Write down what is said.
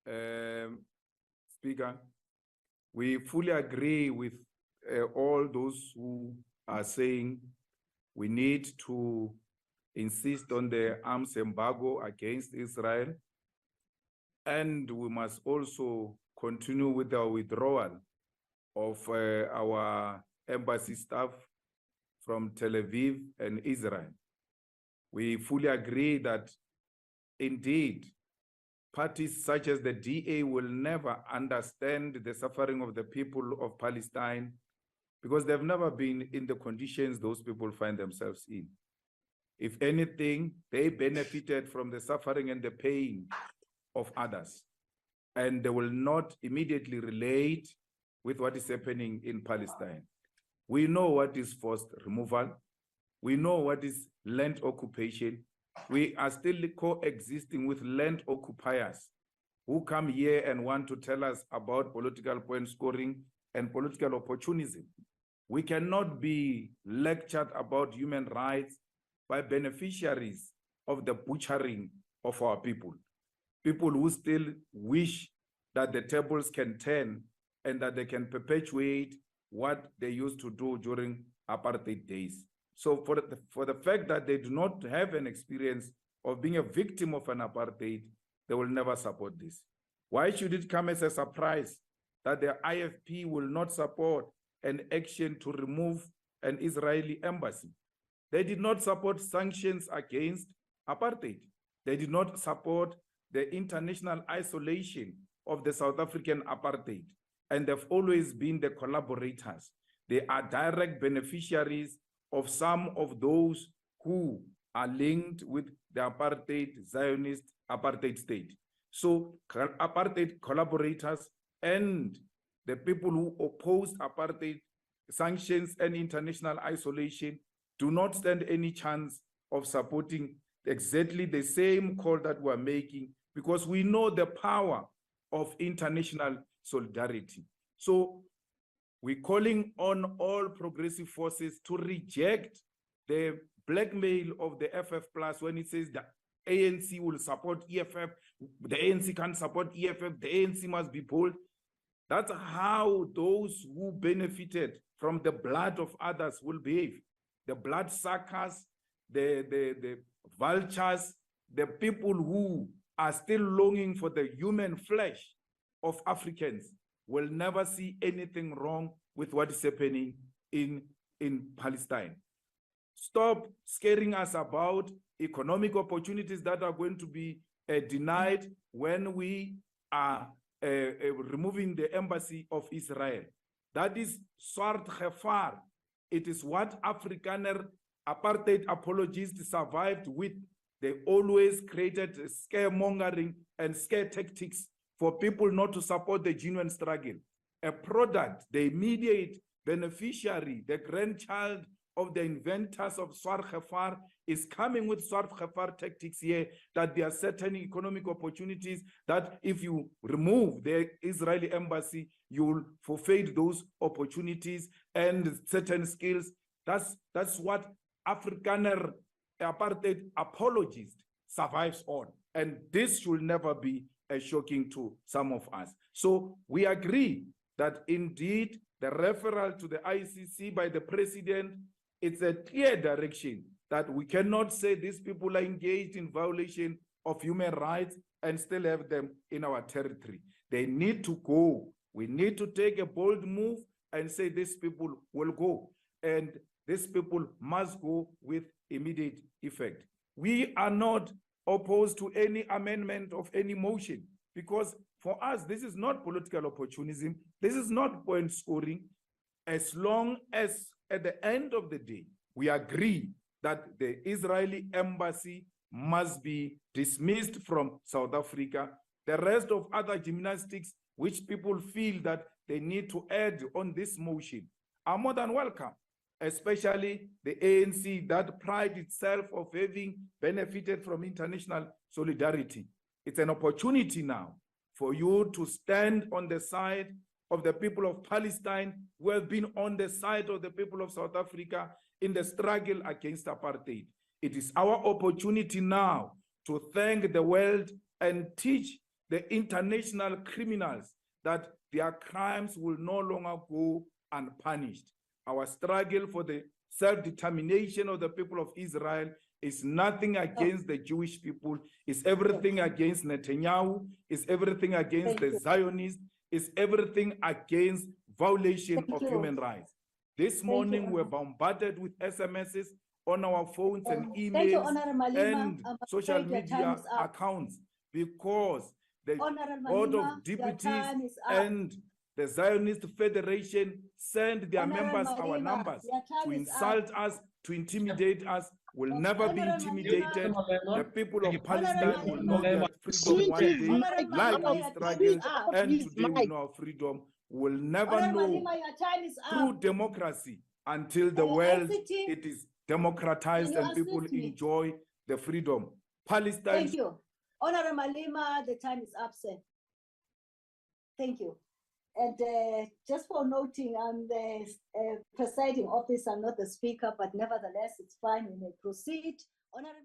Speaker, we fully agree with all those who are saying we need to insist on the arms embargo against Israel, and we must also continue with our withdrawal of our embassy staff from Tel Aviv and Israel. We fully agree that indeed parties such as the DA will never understand the suffering of the people of Palestine because they've never been in the conditions those people find themselves in. If anything, they benefited from the suffering and the pain of others, and they will not immediately relate with what is happening in Palestine. We know what is forced removal. We know what is land occupation. We are still coexisting with land occupiers who come here and want to tell us about political point scoring and political opportunism. We cannot be lectured about human rights by beneficiaries of the butchering of our people. People who still wish that the tables can turn and that they can perpetuate what they used to do during apartheid days. So for the fact that they do not have an experience of being a victim of an apartheid, they will never support this. Why should it come as a surprise that the IFP will not support an action to remove an Israeli embassy? They did not support sanctions against apartheid. They did not support the international isolation of the South African apartheid. And they've always been the collaborators. They are direct beneficiaries of some of those who are linked with the apartheid, Zionist apartheid state. So apartheid collaborators and the people who opposed apartheid sanctions and international isolation do not stand any chance of supporting exactly the same call that we're making, because we know the power of international solidarity. So we're calling on all progressive forces to reject the blackmail of the FF Plus when it says that ANC will support EFF, the ANC can't support EFF, the ANC must be pulled. That's how those who benefited from the blood of others will behave. The bloodsuckers, the vultures, the people who are still longing for the human flesh of Africans will never see anything wrong with what is happening in Palestine. Stop scaring us about economic opportunities that are going to be denied when we are removing the embassy of Israel. That is Swart Khefar. It is what Afrikaner apartheid apologists survived with. They always created scaremongering and scare tactics for people not to support the genuine struggle. A product, the immediate beneficiary, the grandchild of the inventors of Swart Khefar is coming with Swart Khefar tactics here, that there are certain economic opportunities that if you remove the Israeli embassy, you will forfeit those opportunities and certain skills. That's what Afrikaner apartheid apologist survives on. And this should never be shocking to some of us. So we agree that indeed the referral to the ICC by the president, it's a clear direction that we cannot say these people are engaged in violation of human rights and still have them in our territory. They need to go. We need to take a bold move and say these people will go. And these people must go with immediate effect. We are not opposed to any amendment of any motion, because for us, this is not political opportunism. This is not point scoring. As long as at the end of the day, we agree that the Israeli embassy must be dismissed from South Africa. The rest of other gymnastics, which people feel that they need to add on this motion, are more than welcome, especially the ANC that prides itself of having benefited from international solidarity. It's an opportunity now for you to stand on the side of the people of Palestine, who have been on the side of the people of South Africa in the struggle against apartheid. It is our opportunity now to thank the world and teach the international criminals, that their crimes will no longer go unpunished. Our struggle for the self-determination of the people of Israel is nothing against the Jewish people, it's everything against Netanyahu, it's everything against the Zionists, it's everything against violation of human rights. This morning we're bombarded with SMSs on our phones and emails and social media accounts because the Board of Deputies and the Zionist Federation send their members our numbers to insult us, to intimidate us. Will never be intimidated. The people of Palestine will know their freedom one day, like we struggled, and today we know our freedom. Will never know true democracy until the world it is democratized and people enjoy the freedom. Palestine. Thank you. Honorable Malema, the time is up, sir. Thank you. And just for noting, I'm the presiding officer, not the speaker, but nevertheless, it's fine. We may proceed. Honorable